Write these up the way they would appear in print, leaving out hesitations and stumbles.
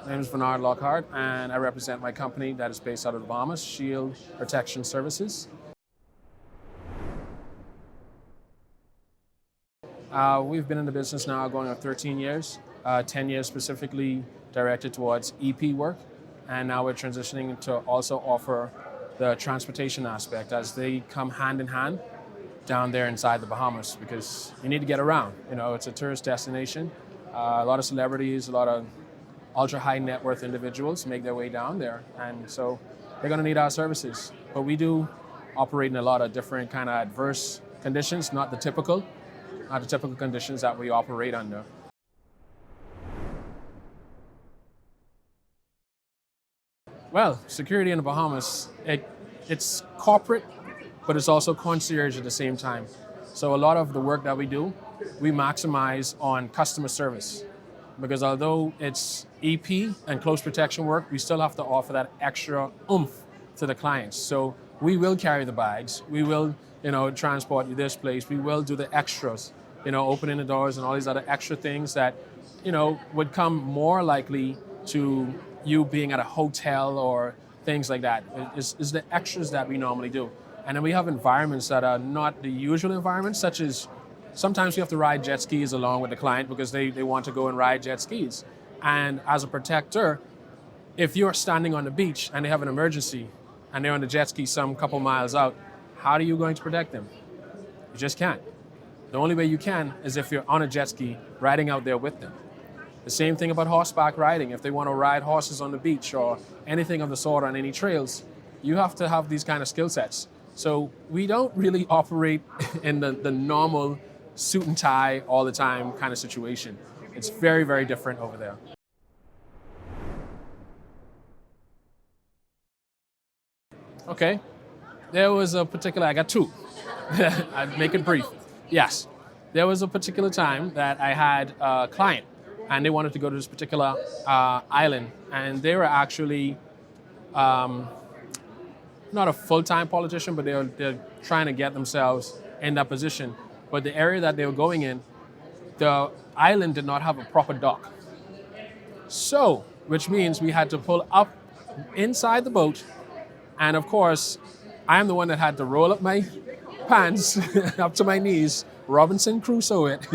My name is Vernard Lockhart, and I represent my company that is based out of the Bahamas, Shield Protection Services. We've been in the business now going on 13 years, 10 years specifically directed towards EP work, and now we're transitioning to also offer the transportation aspect as they come hand in hand down there inside the Bahamas, because you need to get around. You know, it's a tourist destination. A lot of celebrities, a lot of ultra high net worth individuals make their way down there, and so they're going to need our services. But we do operate in a lot of different kind of adverse conditions, not the typical conditions that we operate under. Well, security in the Bahamas, it's corporate, but it's also concierge at the same time. So a lot of the work that we do, we maximize on customer service. Because although it's EP and close protection work, we still have to offer that extra oomph to the clients. So we will carry the bags, we will, transport you this place, we will do the extras, opening the doors and all these other extra things that, would come more likely to you being at a hotel or things like that. Is the extras that we normally do. And then we have environments that are not the usual environments, such as sometimes we have to ride jet skis along with the client because they want to go and ride jet skis. And as a protector, if you're standing on the beach and they have an emergency and they're on the jet ski some couple miles out, how are you going to protect them? You just can't. The only way you can is if you're on a jet ski riding out there with them. The same thing about horseback riding. If they want to ride horses on the beach or anything of the sort on any trails, you have to have these kind of skill sets. So we don't really operate in the normal suit and tie all the time kind of situation. It's very, very different over there. Okay, there was a particular, I got two. I'll make it brief. Yes, there was a particular time that I had a client and they wanted to go to this particular island, and they were actually not a full-time politician, but they're trying to get themselves in that position. But the area that they were going in, the island did not have a proper dock. So, which means we had to pull up inside the boat. And of course, I am the one that had to roll up my pants up to my knees, Robinson Crusoe it,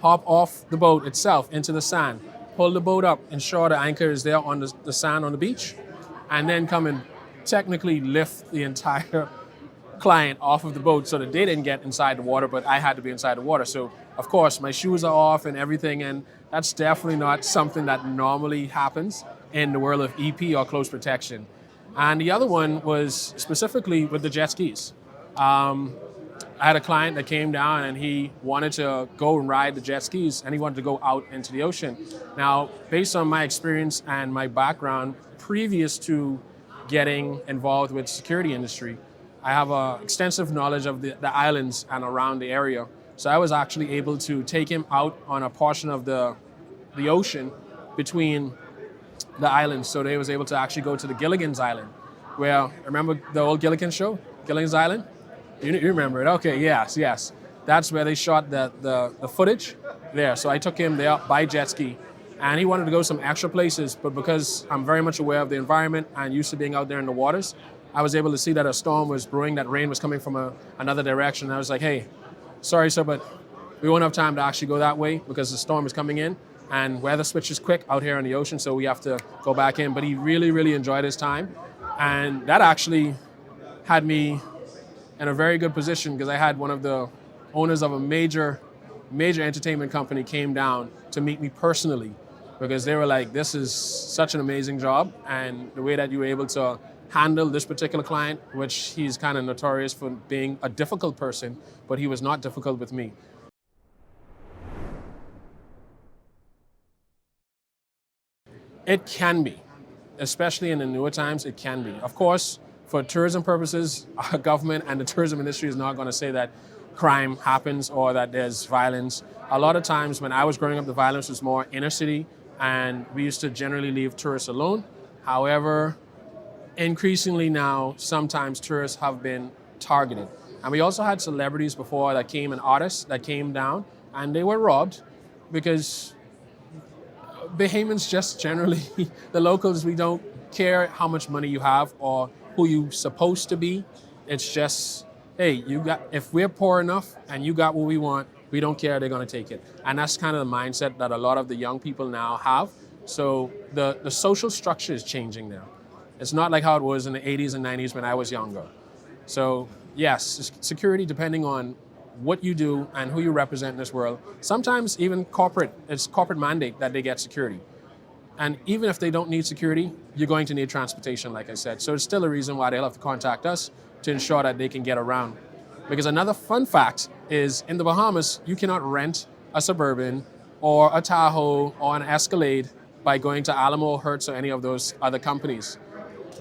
hop off the boat itself into the sand, pull the boat up, ensure the anchor is there on the sand on the beach, and then come and technically lift the entire client off of the boat so that they didn't get inside the water, but I had to be inside the water. So, of course, my shoes are off and everything, and that's definitely not something that normally happens in the world of EP or close protection. And the other one was specifically with the jet skis. I had a client that came down and he wanted to go and ride the jet skis, and he wanted to go out into the ocean. Now, based on my experience and my background previous to getting involved with the security industry, I have extensive knowledge of the islands and around the area. So I was actually able to take him out on a portion of the ocean between the islands. So they was able to actually go to the Gilligan's Island, where, remember the old Gilligan show, Gilligan's Island? You remember it? Okay, yes. That's where they shot the footage there. So I took him there by jet ski, and he wanted to go some extra places, but because I'm very much aware of the environment and used to being out there in the waters, I was able to see that a storm was brewing, that rain was coming from another direction. I was like, hey, sorry, sir, but we won't have time to actually go that way because the storm is coming in and weather switches quick out here in the ocean, so we have to go back in. But he really, really enjoyed his time. And that actually had me in a very good position because I had one of the owners of a major entertainment company came down to meet me personally, because they were like, this is such an amazing job, and the way that you were able to handle this particular client, which he's kind of notorious for being a difficult person, but he was not difficult with me. It can be, especially in the newer times, it can be. Of course, for tourism purposes, our government and the tourism industry is not going to say that crime happens or that there's violence. A lot of times when I was growing up, the violence was more inner city, and we used to generally leave tourists alone. However, increasingly now, sometimes tourists have been targeted. And we also had celebrities before that came, and artists that came down, and they were robbed because Bahamians just generally, the locals, we don't care how much money you have or who you supposed to be. It's just, hey, if we're poor enough and you got what we want, we don't care, they're gonna take it. And that's kind of the mindset that a lot of the young people now have. So the social structure is changing now. It's not like how it was in the 80s and 90s when I was younger. So yes, security, depending on what you do and who you represent in this world. Sometimes even it's corporate mandate that they get security. And even if they don't need security, you're going to need transportation, like I said. So it's still a reason why they'll have to contact us to ensure that they can get around. Because another fun fact is in the Bahamas, you cannot rent a Suburban or a Tahoe or an Escalade by going to Alamo, Hertz, or any of those other companies.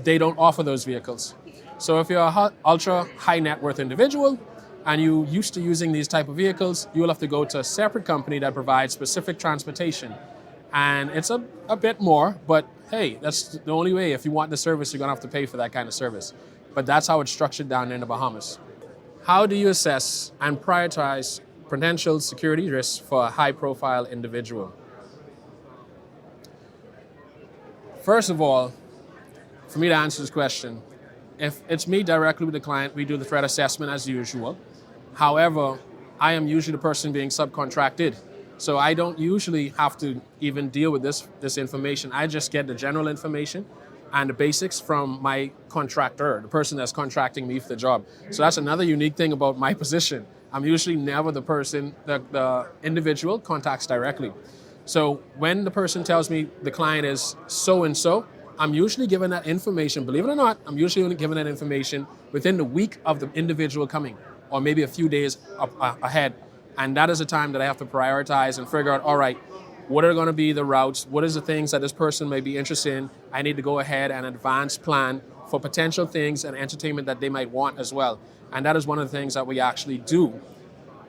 They don't offer those vehicles. So if you're a ultra high net worth individual and you used to using these type of vehicles, you will have to go to a separate company that provides specific transportation. And it's a bit more, but hey, that's the only way. If you want the service, you're gonna have to pay for that kind of service. But that's how it's structured down there in the Bahamas. How do you assess and prioritize potential security risks for a high profile individual? First of all, for me to answer this question, if it's me directly with the client, we do the threat assessment as usual. However, I am usually the person being subcontracted. So I don't usually have to even deal with this information. I just get the general information and the basics from my contractor, the person that's contracting me for the job. So that's another unique thing about my position. I'm usually never the person that the individual contacts directly. So when the person tells me the client is so-and-so, I'm usually given that information, believe it or not, I'm usually only given that information within the week of the individual coming, or maybe a few days ahead. And that is a time that I have to prioritize and figure out, all right, what are gonna be the routes? What is the things that this person may be interested in? I need to go ahead and advance plan for potential things and entertainment that they might want as well. And that is one of the things that we actually do.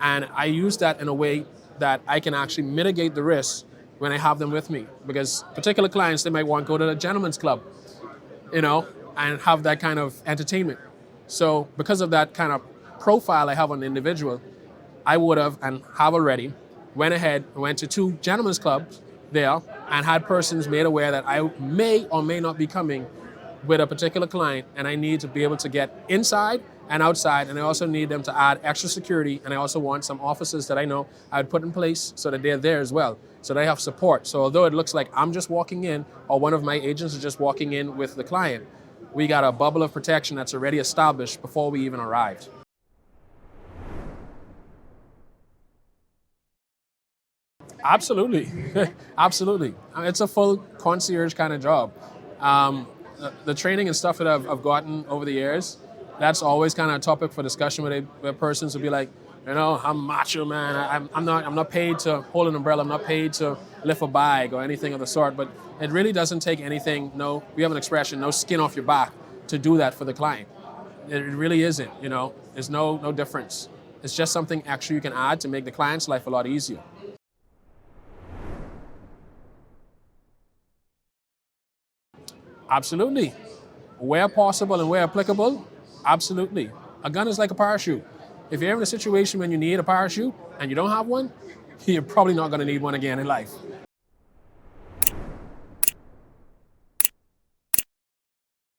And I use that in a way that I can actually mitigate the risks when I have them with me. Because particular clients, they might want to go to the gentleman's club, and have that kind of entertainment. So because of that kind of profile I have on the individual, I would have and have already went ahead and went to 2 gentlemen's clubs there and had persons made aware that I may or may not be coming with a particular client, and I need to be able to get inside and outside, and I also need them to add extra security, and I also want some officers that I know I would put in place so that they're there as well, so they have support. So although it looks like I'm just walking in or one of my agents is just walking in with the client, we got a bubble of protection that's already established before we even arrived. Absolutely, absolutely. It's a full concierge kind of job. The training and stuff that I've gotten over the years, that's always kind of a topic for discussion where persons will be like, I'm macho, man. I'm not paid to hold an umbrella. I'm not paid to lift a bag or anything of the sort. But it really doesn't take anything. No, we have an expression, no skin off your back, to do that for the client. It really isn't. There's no difference. It's just something extra you can add to make the client's life a lot easier. Absolutely. Where possible and where applicable, absolutely. A gun is like a parachute. If you're in a situation when you need a parachute and you don't have one, you're probably not going to need one again in life.